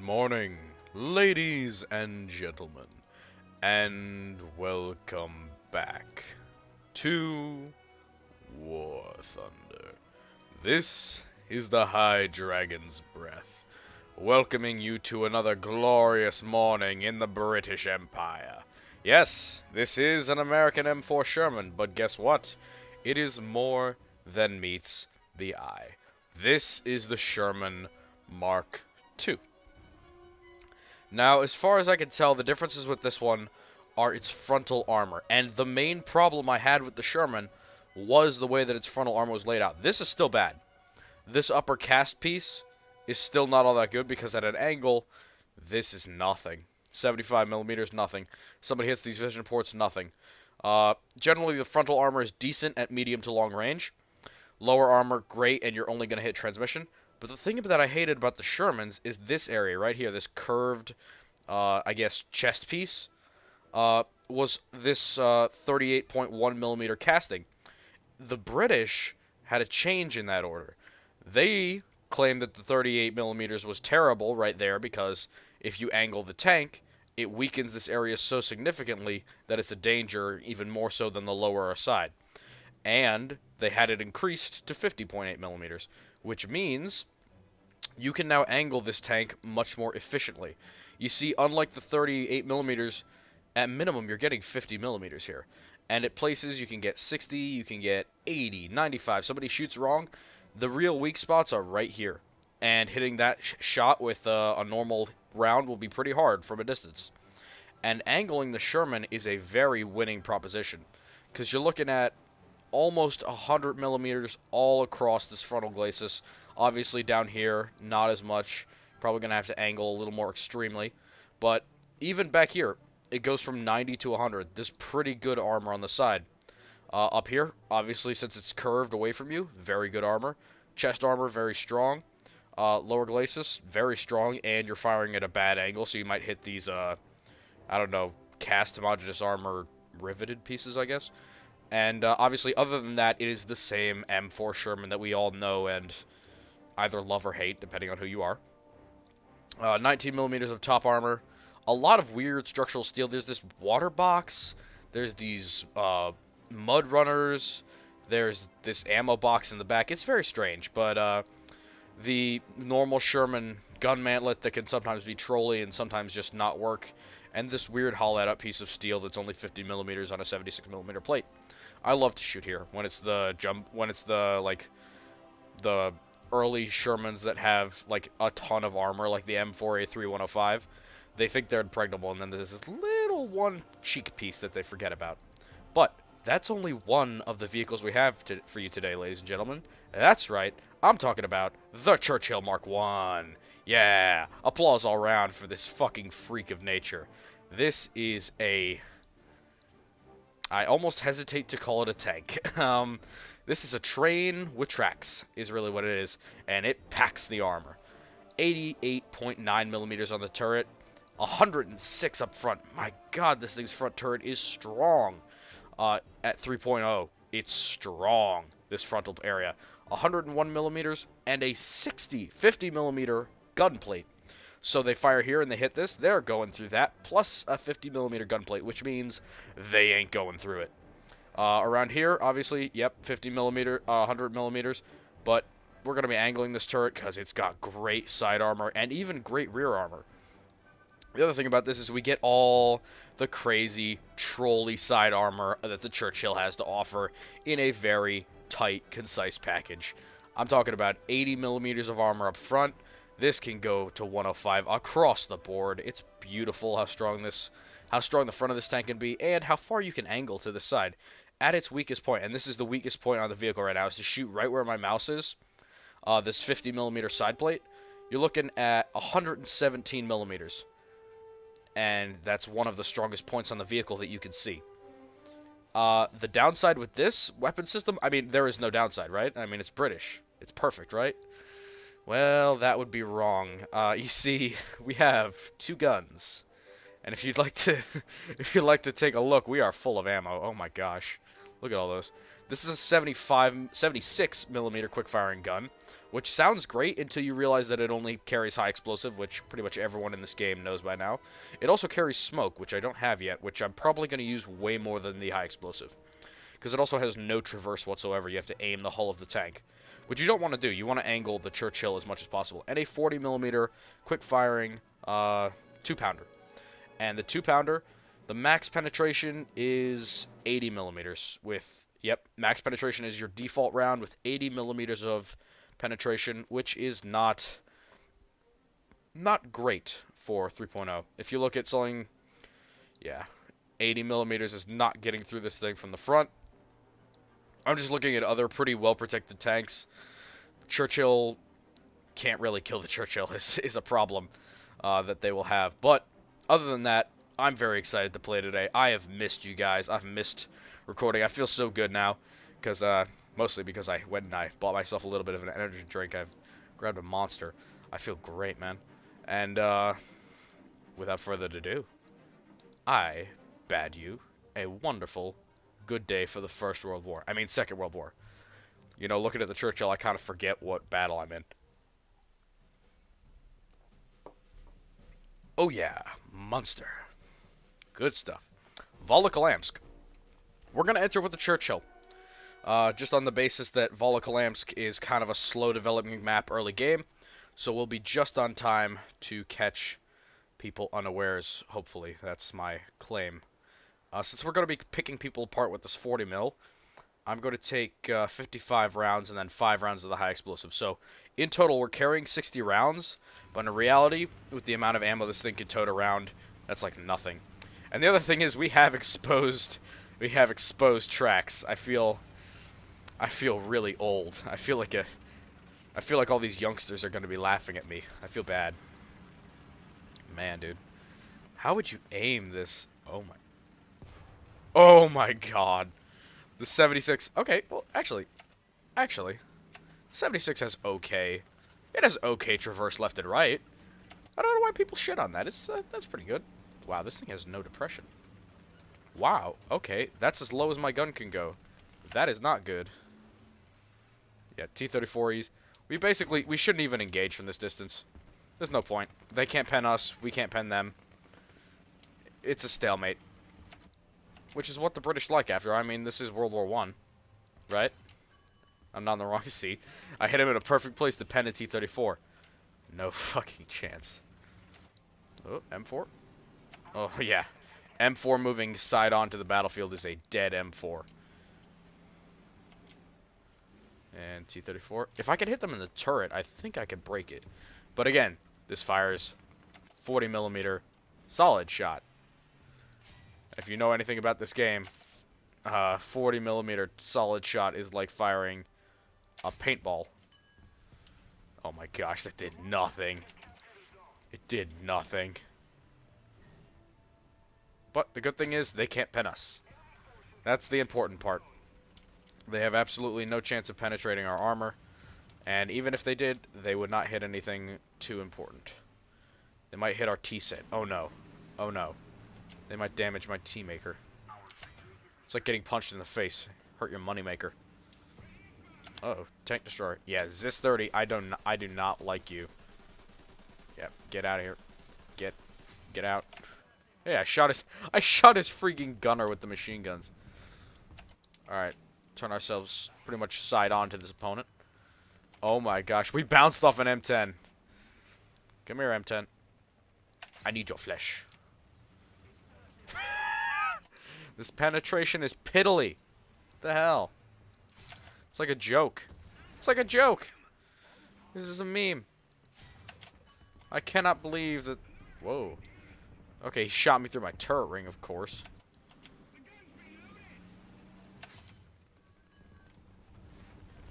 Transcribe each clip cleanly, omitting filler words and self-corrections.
morning, ladies and gentlemen, and welcome back to Warthunder. This is the HydrsgonsBreath, welcoming you to another glorious morning in the British Empire. Yes, this is an American M4 Sherman, but guess what? It is more than meets the eye. This is the Sherman Mark II. Now, as far as I can tell, the differences with this one are its frontal armor. And the main problem I had with the Sherman was the way that its frontal armor was laid out. This is still bad. This upper cast piece is still not all that good because at an angle, this is nothing. 75 millimeters, nothing. Somebody hits these vision ports, nothing. Generally, the frontal armor is decent at medium to long range. Lower armor, great, and you're only going to hit transmission. But the thing that I hated about the Shermans is this area right here, this curved, I guess, chest piece, was this 38.1 millimeter casting. The British had a change in that order. They claimed that the 38 millimeters was terrible right there because if you angle the tank, it weakens this area so significantly that it's a danger, even more so than the lower side. And they had it increased to 50.8 millimeters, which means you can now angle this tank much more efficiently. You see, unlike the 38 millimeters, at minimum you're getting 50 millimeters here. And at places you can get 60, you can get 80, 95. Somebody shoots wrong, the real weak spots are right here. And hitting that shot with a normal round will be pretty hard from a distance. And angling the Sherman is a very winning proposition, because you're looking at almost 100 millimeters all across this frontal glacis. Obviously down here, not as much. Probably going to have to angle a little more extremely. But even back here, it goes from 90 to 100. There's pretty good armor on the side. Up here, obviously since it's curved away from you, very good armor. Chest armor, very strong. Lower glacis, very strong, and you're firing at a bad angle, so you might hit these, I don't know, cast homogeneous armor riveted pieces, I guess. And obviously, other than that, it is the same M4 Sherman that we all know and either love or hate, depending on who you are. 19 millimeters of top armor. A lot of weird structural steel. There's this water box. There's these mud runners. There's this ammo box in the back. It's very strange, but the normal Sherman gun mantlet that can sometimes be trolly and sometimes just not work. And this weird hollowed-out piece of steel that's only 50 millimeters on a 76 millimeter plate. I love to shoot here when it's the the early Shermans that have like a ton of armor, like the M4A3105. They think they're impregnable, and then there's this little one cheek piece that they forget about. But that's only one of the vehicles we have for you today, ladies and gentlemen. That's right, I'm talking about the Churchill Mark I. Yeah, applause all around for this fucking freak of nature. This is a... I almost hesitate to call it a tank. This is a train with tracks, is really what it is, and it packs the armor. 88.9 millimeters on the turret, 106 up front. My god, this thing's front turret is strong. At 3.0, it's strong, this frontal area. 101 millimeters and a 50 millimeter gun plate. So they fire here and they hit this, they're going through that, plus a 50 millimeter gun plate, which means they ain't going through it. Around here, obviously, yep, 50 millimeter, 100 millimeters, but we're going to be angling this turret because it's got great side armor and even great rear armor. The other thing about this is we get all the crazy trolley side armor that the Churchill has to offer in a very tight, concise package. I'm talking about 80 millimeters of armor up front. This can go to 105 across the board. It's beautiful how strong the front of this tank can be, and how far you can angle to the side. At its weakest point, and this is the weakest point on the vehicle right now, is to shoot right where my mouse is. This 50 millimeter side plate. You're looking at 117 millimeters. And that's one of the strongest points on the vehicle that you can see. The downside with this weapon system, I mean, there is no downside, right? I mean, it's British. It's perfect, right? Well, that would be wrong. You see, we have two guns. And if you'd like to take a look, we are full of ammo. Oh my gosh. Look at all those. This is a 76 millimeter quick firing gun which sounds great until you realize that it only carries high explosive, which pretty much everyone in this game knows by now. It also carries smoke, which I don't have yet, which I'm probably going to use way more than the high explosive. Because it also has no traverse whatsoever. You have to aim the hull of the tank, which you don't want to do. You want to angle the Churchill as much as possible. And a 40mm quick-firing 2-pounder. And the 2-pounder, the max penetration is 80mm with, yep, max penetration is your default round with 80mm of penetration, which is not great for 3.0. If you look at something, yeah, 80mm is not getting through this thing from the front. I'm just looking at other pretty well-protected tanks. Churchill can't really kill the Churchill is a problem that they will have. But other than that, I'm very excited to play today. I have missed you guys. I've missed recording. I feel so good now, because mostly because I went and I bought myself a little bit of an energy drink. I've grabbed a Monster. I feel great, man. And without further ado, I bade you a wonderful good day for the First World War. I mean, Second World War. You know, looking at the Churchill, I kind of forget what battle I'm in. Oh yeah, Munster. Good stuff. Volokholamsk. We're going to enter with the Churchill. Just on the basis that Volokholamsk is kind of a slow developing map early game. So we'll be just on time to catch people unawares, hopefully. That's my claim. Since we're going to be picking people apart with this 40mm, I'm going to take 55 rounds and then 5 rounds of the high explosive. So in total, we're carrying 60 rounds, but in reality, with the amount of ammo this thing can tote around, that's like nothing. And the other thing is we have exposed tracks. I feel really old. I feel like all these youngsters are going to be laughing at me. I feel bad. Man, dude. How would you aim this? Oh my god. The 76. Okay, well, actually, 76 has okay. It has okay traverse left and right. I don't know why people shit on that. It's that's pretty good. Wow, this thing has no depression. Wow. Okay, that's as low as my gun can go. That is not good. Yeah, T-34Es. We shouldn't even engage from this distance. There's no point. They can't pen us. We can't pen them. It's a stalemate. Which is what the British like after. I mean, this is World War I. Right? I'm not in the wrong seat. I hit him in a perfect place to pen a T-34. No fucking chance. Oh, M4? Oh, yeah. M4 moving side onto the battlefield is a dead M4. And T-34. If I could hit them in the turret, I think I could break it. But again, this fires 40mm solid shot. If you know anything about this game, 40mm solid shot is like firing a paintball. Oh my gosh, that did nothing. It did nothing. But the good thing is, they can't pen us. That's the important part. They have absolutely no chance of penetrating our armor. And even if they did, they would not hit anything too important. They might hit our T-set. Oh no. Oh no. They might damage my T-maker. It's like getting punched in the face. Hurt your moneymaker. Uh-oh. Tank destroyer. Yeah, Zis-30. I do not like you. Yep. Get out of here. Get out. Yeah, I shot his freaking gunner with the machine guns. Alright. Turn ourselves pretty much side on to this opponent. Oh my gosh. We bounced off an M10. Come here, M10. I need your flesh. This penetration is piddly. What the hell? It's like a joke. It's like a joke. This is a meme. I cannot believe that... Whoa. Okay, he shot me through my turret ring, of course.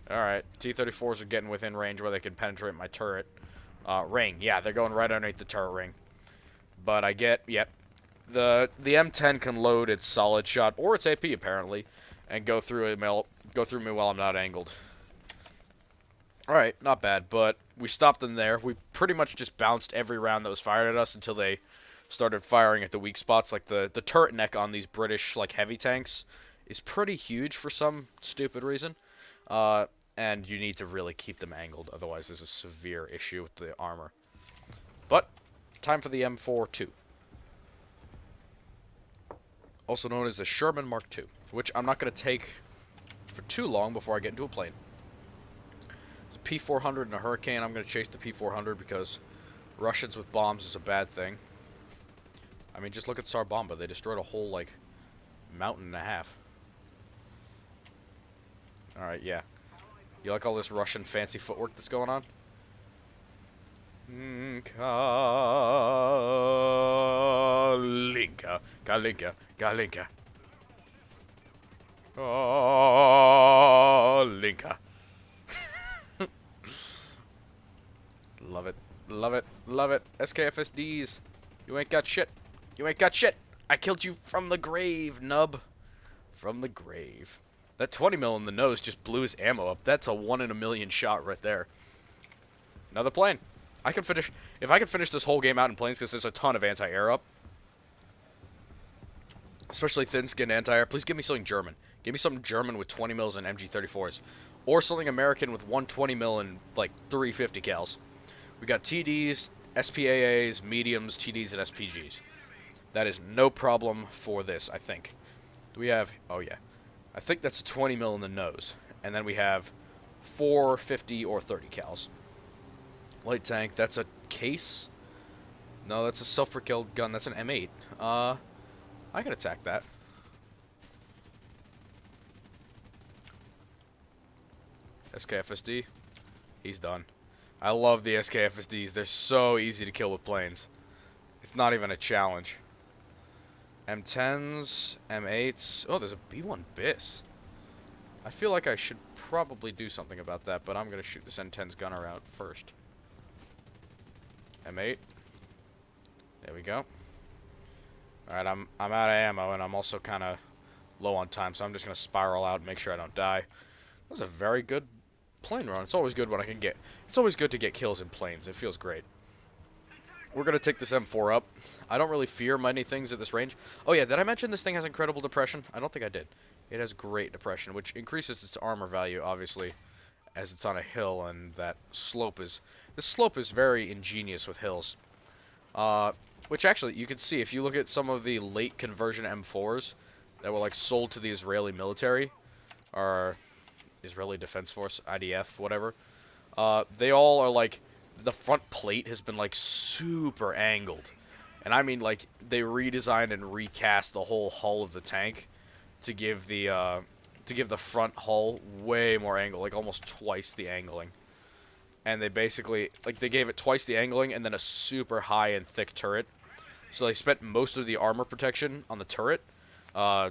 Alright, T-34s are getting within range where they can penetrate my turret ring. Yeah, they're going right underneath the turret ring. But I get... Yep. The M10 can load its solid shot, or its AP apparently, and go through me while I'm not angled. Alright, not bad, but we stopped them there. We pretty much just bounced every round that was fired at us until they started firing at the weak spots. Like the turret neck on these British like heavy tanks is pretty huge for some stupid reason. and you need to really keep them angled, otherwise there's a severe issue with the armor. But, time for the M42. Also known as the Sherman Mark II, which I'm not going to take for too long before I get into a plane. There's a P-400 and a Hurricane. I'm going to chase the P-400 because Russians with bombs is a bad thing. I mean, just look at Tsar-Bomba. They destroyed a whole, like, mountain and a half. Alright, yeah. You like all this Russian fancy footwork that's going on? Kalinka, Kalinka, Kalinka. Kalinka. Love it, love it, love it. SKFSDs. You ain't got shit. You ain't got shit. I killed you from the grave, nub. From the grave. That 20 mil in the nose just blew his ammo up. That's a 1 in a million shot right there. Another plane. I can finish. If I can finish this whole game out in planes, because there's a ton of anti-air up. Especially thin-skinned anti-air. Please give me something German. Give me something German with 20 mils and MG34s. Or something American with 120 mil and like 350 cals. We got TDs, SPAAs, mediums, TDs, and SPGs. That is no problem for this, I think. Do we have... Oh, yeah. I think that's 20 mil in the nose. And then we have 4, 50, or 30 cals. Light tank, that's a case? No, that's a self-propelled gun. That's an M8. I can attack that. SKFSD. He's done. I love the SKFSDs. They're so easy to kill with planes. It's not even a challenge. M10s, M8s. Oh, there's a B1 BIS. I feel like I should probably do something about that, but I'm going to shoot this M10's gunner out first. M8. There we go. Alright, I'm out of ammo, and I'm also kind of low on time, so I'm just going to spiral out and make sure I don't die. That was a very good plane run. It's always good when I can get... It's always good to get kills in planes. It feels great. We're going to take this M4 up. I don't really fear many things at this range. Oh yeah, did I mention this thing has incredible depression? I don't think I did. It has great depression, which increases its armor value, obviously, as it's on a hill, and that slope is... This slope is very ingenious with hills. Which actually, you can see, if you look at some of the late conversion M4s that were, like, sold to the Israeli military, or Israeli Defense Force, IDF, whatever, they all are, like, the front plate has been, like, super angled. And I mean, like, they redesigned and recast the whole hull of the tank to give the front hull way more angle, like, almost twice the angling. And they basically, like, they gave it twice the angling and then a super high and thick turret. So they spent most of the armor protection on the turret.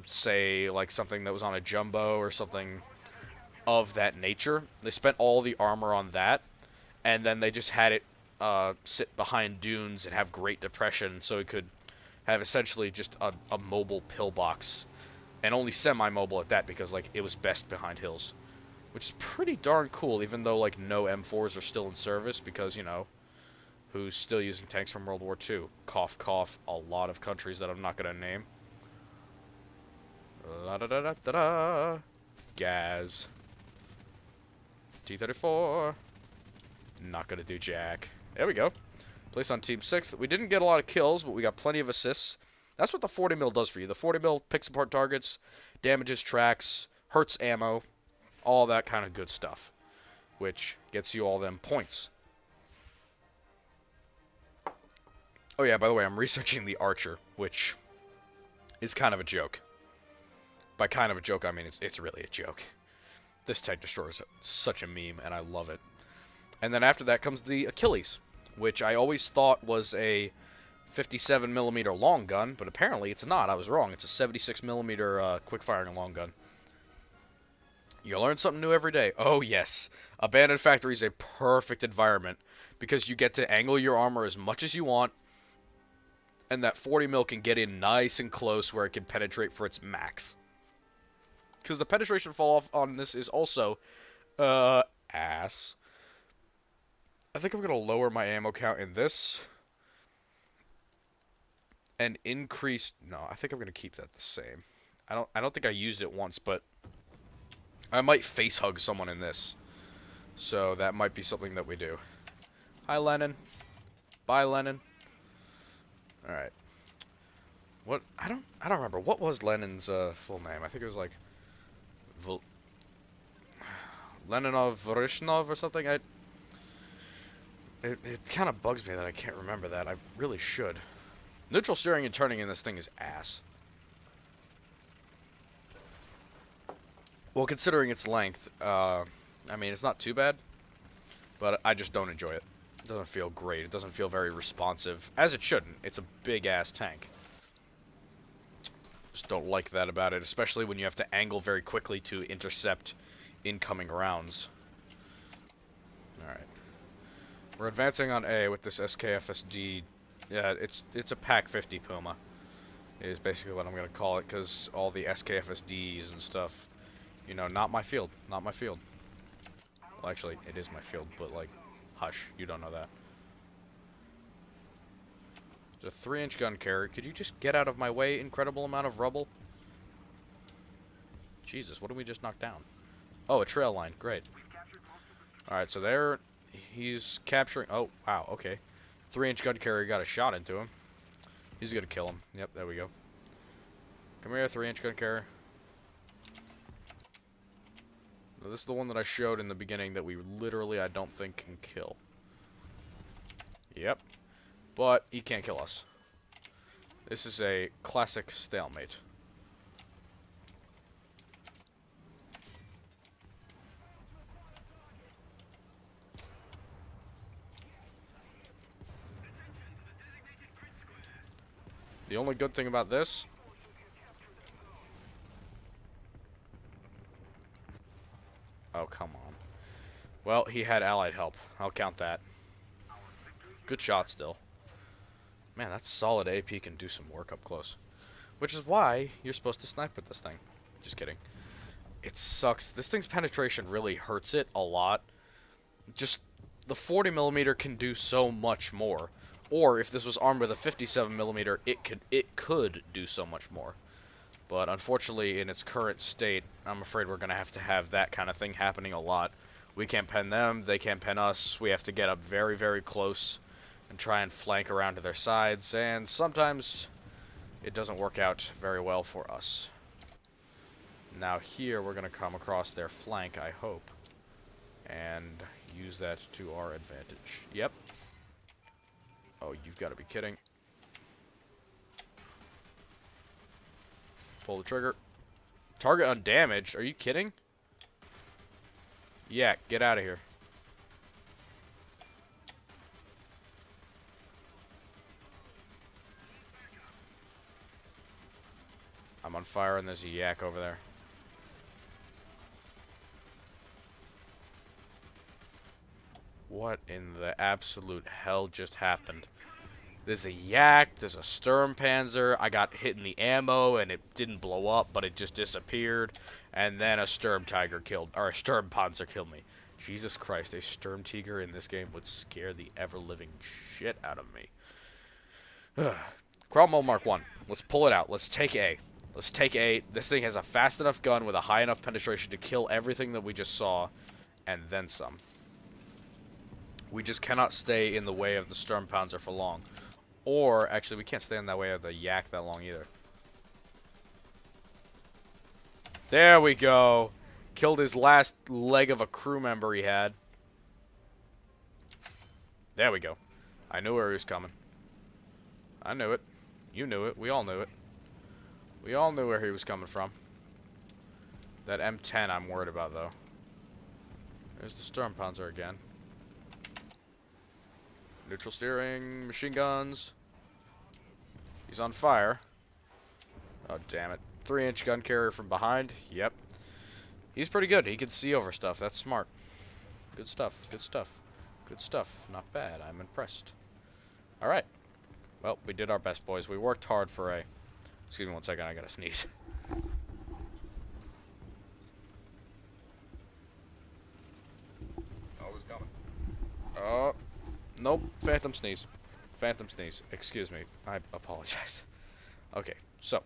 Say, like, something that was on a jumbo or something of that nature. They spent all the armor on that. And then they just had it sit behind dunes and have great depression, so it could have essentially just a mobile pillbox. And only semi-mobile at that, because, like, it was best behind hills. Which is pretty darn cool, even though, like, no M4s are still in service, because, you know, who's still using tanks from World War II? Cough, cough, a lot of countries that I'm not going to name. La-da-da-da-da-da. Gaz. T-34. Not going to do jack. There we go. Place on Team 6. We didn't get a lot of kills, but we got plenty of assists. That's what the 40 mil does for you. The 40 mil picks apart targets, damages tracks, hurts ammo, all that kind of good stuff, which gets you all them points. Oh yeah, by the way, I'm researching the Archer, which is kind of a joke. By kind of a joke, I mean it's really a joke. This tank destroyer is such a meme, and I love it. And then after that comes the Achilles, which I always thought was a 57mm long gun, but apparently it's not. I was wrong. It's a 76mm quick-firing long gun. You learn something new every day. Oh, yes. Abandoned Factory is a perfect environment because you get to angle your armor as much as you want, and that 40 mil can get in nice and close where it can penetrate for its max. Because the penetration fall off on this is also ass. I think I'm going to lower my ammo count in this and increase... No, I think I'm going to keep that the same. I don't think I used it once, but I might face hug someone in this. So that might be something that we do. Hi, Lennon. Bye, Lennon. Alright. What? I don't remember. What was Lennon's full name? I think it was like Leninov Vorishnov or something. It kind of bugs me that I can't remember that. I really should. Neutral steering and turning in this thing is ass. Well, considering its length, I mean, it's not too bad, but I just don't enjoy it. It doesn't feel great. It doesn't feel very responsive, as it shouldn't. It's a big-ass tank. Just don't like that about it, especially when you have to angle very quickly to intercept incoming rounds. Alright. We're advancing on A with this SKFSD. Yeah, it's a Pac 50 Puma. Is basically what I'm going to call it, because all the SKFSDs and stuff, you know, not my field. Not my field. Well, actually, it is my field, but, like, hush. You don't know that. There's a 3-inch gun carrier. Could you just get out of my way? Incredible amount of rubble. Jesus, what did we just knock down? Oh, a trail line. Great. Alright, so there... He's capturing... Oh, wow, okay. 3-inch gun carrier got a shot into him. He's gonna kill him. Yep, there we go. Come here, 3-inch gun carrier. Now, this is the one that I showed in the beginning that we literally, I don't think, can kill. Yep. But he can't kill us. This is a classic stalemate. The only good thing about this... Oh, come on. Well, he had allied help. I'll count that. Good shot still. Man, that's solid AP can do some work up close. Which is why you're supposed to snipe with this thing. Just kidding. It sucks. This thing's penetration really hurts it a lot. Just, the 40mm can do so much more. Or, if this was armed with a 57mm, it could do so much more. But, unfortunately, in its current state, I'm afraid we're going to have that kind of thing happening a lot. We can't pen them, they can't pen us. We have to get up very, very close and try and flank around to their sides, and sometimes it doesn't work out very well for us. Now here we're going to come across their flank, I hope, and use that to our advantage. Yep. Oh, you've got to be kidding. Pull the trigger. Target undamaged? Are you kidding? Yeah, get out of here. I'm on fire and there's a yak over there. What in the absolute hell just happened? There's a yak, there's a Sturmpanzer, I got hit in the ammo and it didn't blow up, but it just disappeared, and then a Sturmpanzer killed me. Jesus Christ, a Sturmtiger in this game would scare the ever-living shit out of me. Cromwell Mark 1. Let's pull it out. Let's take A. Let's take A. This thing has a fast enough gun with a high enough penetration to kill everything that we just saw, and then some. We just cannot stay in the way of the Sturmpanzer for long. Or, actually, we can't stay in that way of the yak that long either. There we go. Killed his last leg of a crew member he had. There we go. I knew where he was coming. I knew it. You knew it. We all knew it. We all knew where he was coming from. That M10 I'm worried about, though. There's the Sturmpanzer again. Neutral steering, machine guns. He's on fire. Oh, damn it. 3-inch gun carrier from behind. Yep. He's pretty good. He can see over stuff. That's smart. Good stuff. Good stuff. Good stuff. Not bad. I'm impressed. Alright. Well, we did our best, boys. We worked hard for a... Excuse me one second. I gotta sneeze. Oh, it's coming. Oh. Nope. Phantom sneeze. Phantom sneeze. Excuse me. I apologize. Okay. So,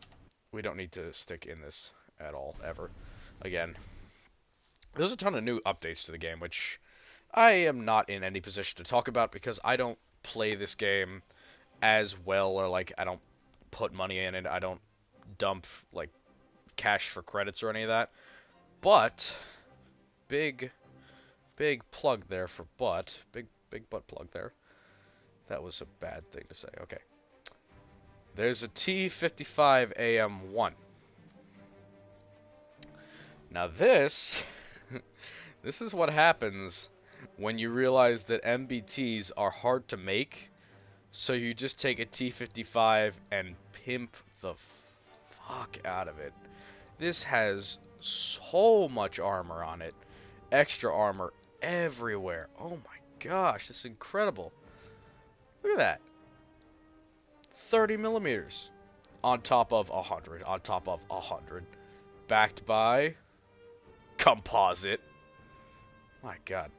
we don't need to stick in this at all, ever. Again, there's a ton of new updates to the game, which I am not in any position to talk about because I don't play this game as well, or like I don't put money in it. I don't dump like cash for credits or any of that. But big plug there for butt. Big butt plug there. That was a bad thing to say. Okay. There's a T-55 AM1. Now this this is what happens when you realize that MBTs are hard to make. So you just take a T-55 and pimp the fuck out of it. This has so much armor on it. Extra armor everywhere. Oh my gosh, this is incredible. Look at that. 30 millimeters. On top of 100. On top of 100. Backed by composite. My god.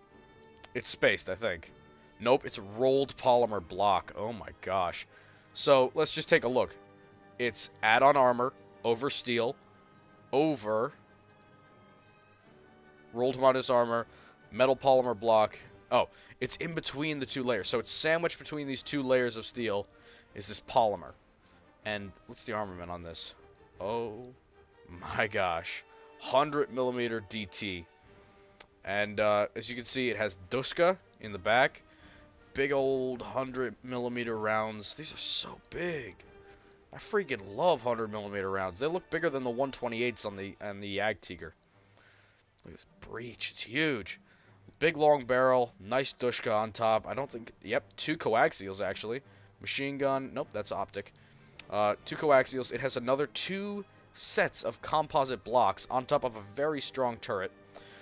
It's spaced, I think. Nope, it's rolled polymer block. Oh my gosh. So, let's just take a look. It's add-on armor over steel over rolled modus armor, metal polymer block. Oh, it's in between the two layers. So it's sandwiched between these two layers of steel is this polymer. And what's the armament on this? Oh my gosh. 100 millimeter DT. And as you can see, it has Duska in the back. Big old 100 millimeter rounds. These are so big. I freaking love 100 millimeter rounds. They look bigger than the 128s on the Jagdtiger. Look at this breech. It's huge. Big long barrel. Nice Dushka on top. I don't think... Yep, 2 coaxials actually. Machine gun. Nope, that's optic. 2 coaxials. It has another 2 sets of composite blocks on top of a very strong turret.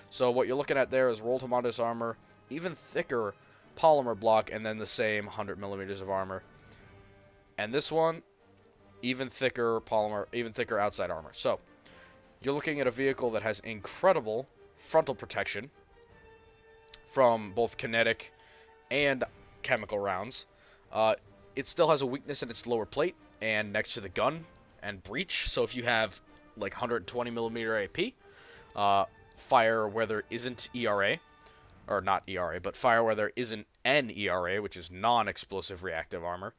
So what you're looking at there is rolled Homadis armor, even thicker polymer block, and then the same 100 millimeters of armor. And this one, even thicker polymer, even thicker outside armor. So you're looking at a vehicle that has incredible frontal protection from both kinetic and chemical rounds. It still has a weakness in its lower plate and next to the gun and breech. So if you have like 120 millimeter AP, fire where there isn't ERA, or not ERA, but fire where there isn't an ERA, which is non-explosive reactive armor,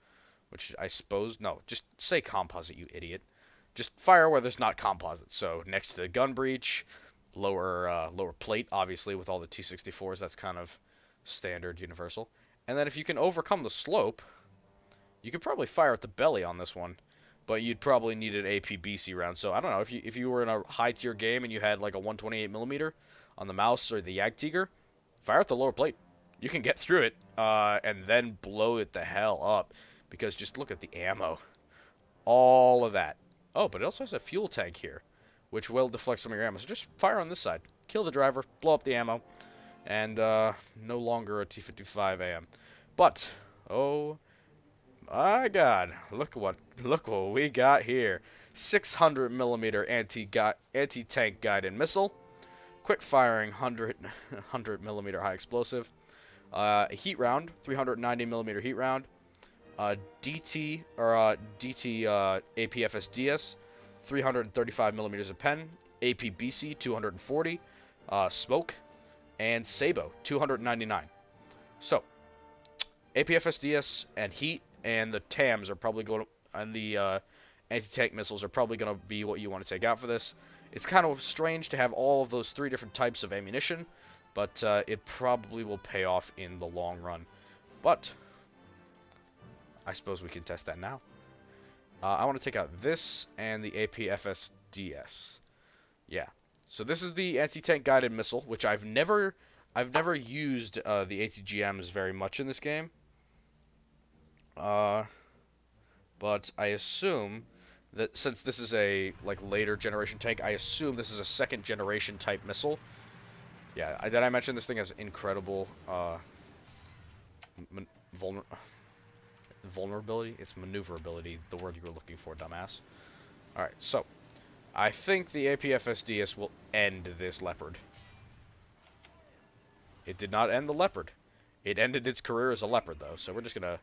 which I suppose, no, just say composite, you idiot. Just fire where there's not composite. So next to the gun breech, lower plate, obviously, with all the T-64s, that's kind of standard, universal. And then if you can overcome the slope, you could probably fire at the belly on this one, but you'd probably need an APBC round. So I don't know, if you were in a high-tier game and you had like a 128 millimeter on the mouse or the Jagdtiger, fire at the lower plate. You can get through it, and then blow it the hell up, because just look at the ammo. All of that. Oh, but it also has a fuel tank here, which will deflect some of your ammo. So just fire on this side. Kill the driver, blow up the ammo, and no longer a T-55 AM. But, oh my god, look what we got here. 600 millimeter anti-tank guided missile. Quick firing 100 millimeter high explosive. A heat round, 390 millimeter heat round. DT APFSDS, 335 millimeters of pen. APBC 240. Smoke and Sabo 299. So APFSDS and heat and the TAMs are probably going to, and the anti-tank missiles are probably going to be what you want to take out for this. It's kind of strange to have all of those 3 different types of ammunition, but it probably will pay off in the long run. But I suppose we can test that now. I want to take out this and the APFSDS. Yeah. So this is the anti-tank guided missile, which I've never used the ATGMs very much in this game. But I assume that since this is a later generation tank, I assume this is a 2nd generation type missile. Yeah, did I mention this thing has incredible vulnerability? It's maneuverability, the word you were looking for, dumbass. Alright, so I think the APFSDS will end this Leopard. It did not end the Leopard. It ended its career as a Leopard, though, so we're just gonna...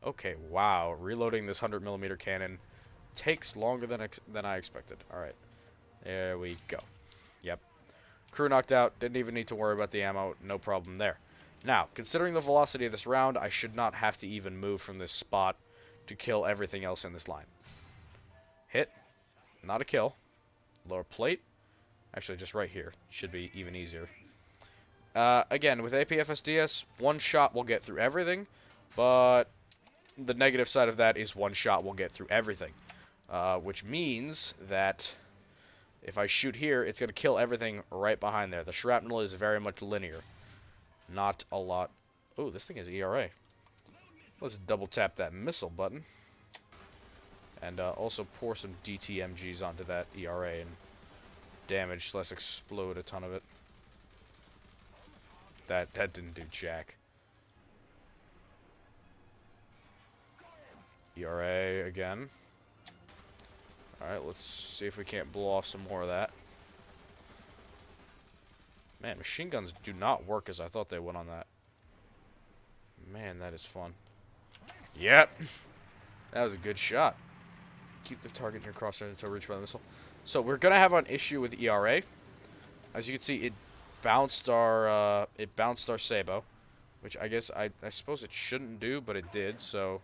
Okay, wow, reloading this 100 millimeter cannon takes longer than I expected. Alright, there we go. Yep. Crew knocked out, didn't even need to worry about the ammo, no problem there. Now, considering the velocity of this round, I should not have to even move from this spot to kill everything else in this line. Hit. Not a kill. Lower plate. Actually, just right here. Should be even easier. Again, with APFSDS, one shot will get through everything, but the negative side of that is one shot will get through everything. Which means that if I shoot here, it's going to kill everything right behind there. The shrapnel is very much linear. Not a lot. Oh, this thing is ERA. Let's double tap that missile button. And also pour some DTMGs onto that ERA and damage, let's explode a ton of it. That didn't do jack. ERA again. Alright, let's see if we can't blow off some more of that. Man, machine guns do not work as I thought they would on that. Man, that is fun. Yep! That was a good shot. Keep the target in your crosshair until reached by the missile. So we're gonna have an issue with ERA. As you can see, it bounced our Sabo, which I guess I suppose it shouldn't do, but it did. So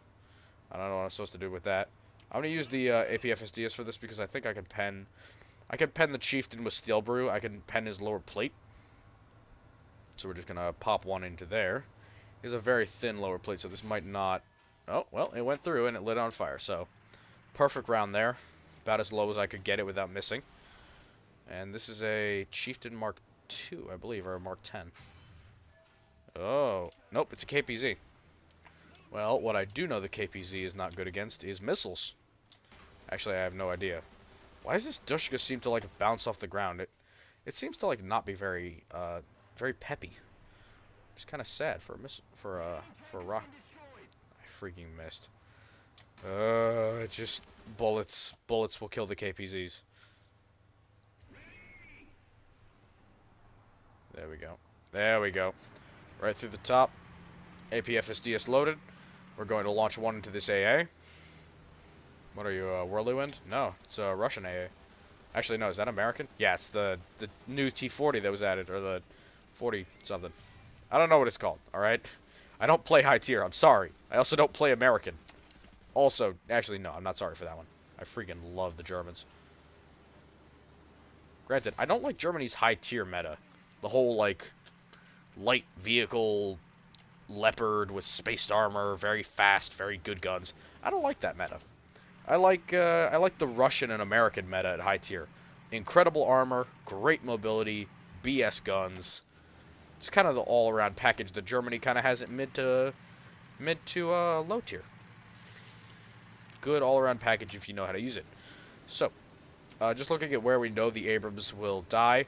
I don't know what I'm supposed to do with that. I'm gonna use the APFSDS for this because I think I can pen the Chieftain with Steel Brew. I can pen his lower plate. So we're just gonna pop one into there. He has a very thin lower plate, so this might not. Oh well, it went through and it lit on fire. So perfect round there. About as low as I could get it without missing. And this is a Chieftain Mark II, I believe, or a Mark 10. Oh, nope, it's a KPZ. Well, what I do know the KPZ is not good against is missiles. Actually, I have no idea. Why does this Dushka seem to like bounce off the ground? It seems to like not be very peppy. It's kind of sad for a rock. I freaking missed. Just bullets will kill the KPZs. There we go. There we go. Right through the top. APFSDS loaded. We're going to launch one into this AA. What are you, Whirlwind? No, it's a Russian AA. Actually, no, is that American? Yeah, it's the new T40 that was added, or the 40-something. I don't know what it's called, alright? I don't play high tier, I'm sorry. I also don't play American. Also, actually, no, I'm not sorry for that one. I freaking love the Germans. Granted, I don't like Germany's high tier meta. The whole, like, light vehicle Leopard with spaced armor, very fast, very good guns. I don't like that meta. I like the Russian and American meta at high tier. Incredible armor, great mobility, BS guns. It's kind of the all-around package that Germany kind of has it mid to low tier. Good all-around package if you know how to use it. So, just looking at where we know the Abrams will die.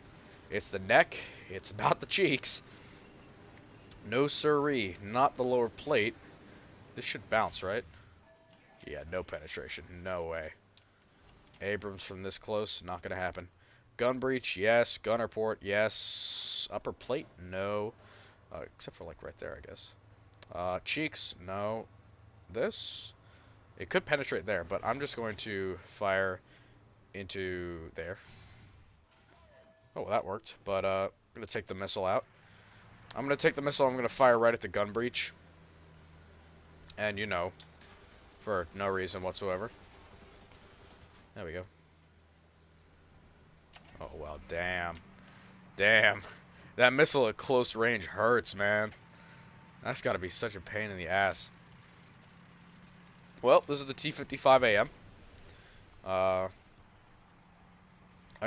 It's the neck. It's about the cheeks. No siree, not the lower plate. This should bounce, right? Yeah, no penetration. No way. Abrams from this close, not gonna happen. Gun breach, yes. Gunner port, yes. Upper plate, no. Except for like right there, I guess. Cheeks, no. This, it could penetrate there, but I'm just going to fire into there. Oh, well, that worked. But I'm gonna take the missile out. I'm gonna take the missile. I'm gonna fire right at the gun breach. And you know, for no reason whatsoever. There we go. Oh, well, damn. Damn. That missile at close range hurts, man. That's gotta be such a pain in the ass. Well, this is the T-55AM. I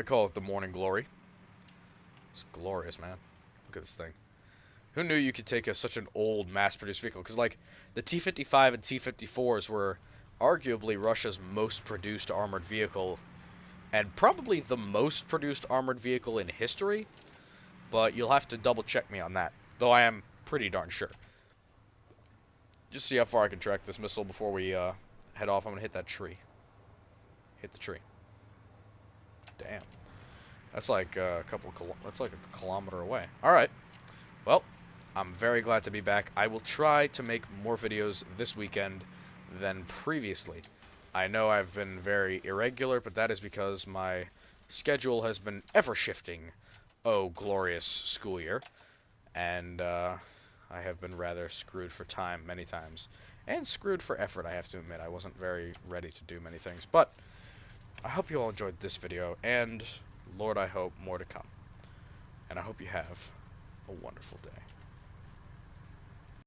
call it the Morning Glory. It's glorious, man. Look at this thing. Who knew you could take such an old mass-produced vehicle? Because, like, the T-55 and T-54s were arguably Russia's most produced armored vehicle, and probably the most produced armored vehicle in history, but you'll have to double-check me on that, though I am pretty darn sure. Just see how far I can track this missile before we head off. I'm going to hit that tree. Hit the tree. Damn. That's like that's like a kilometer away. Alright. Well, I'm very glad to be back. I will try to make more videos this weekend than previously. I know I've been very irregular, but that is because my schedule has been ever shifting. Oh, glorious school year. And I have been rather screwed for time many times. And screwed for effort, I have to admit. I wasn't very ready to do many things. But I hope you all enjoyed this video, and Lord, I hope more to come. And I hope you have a wonderful day.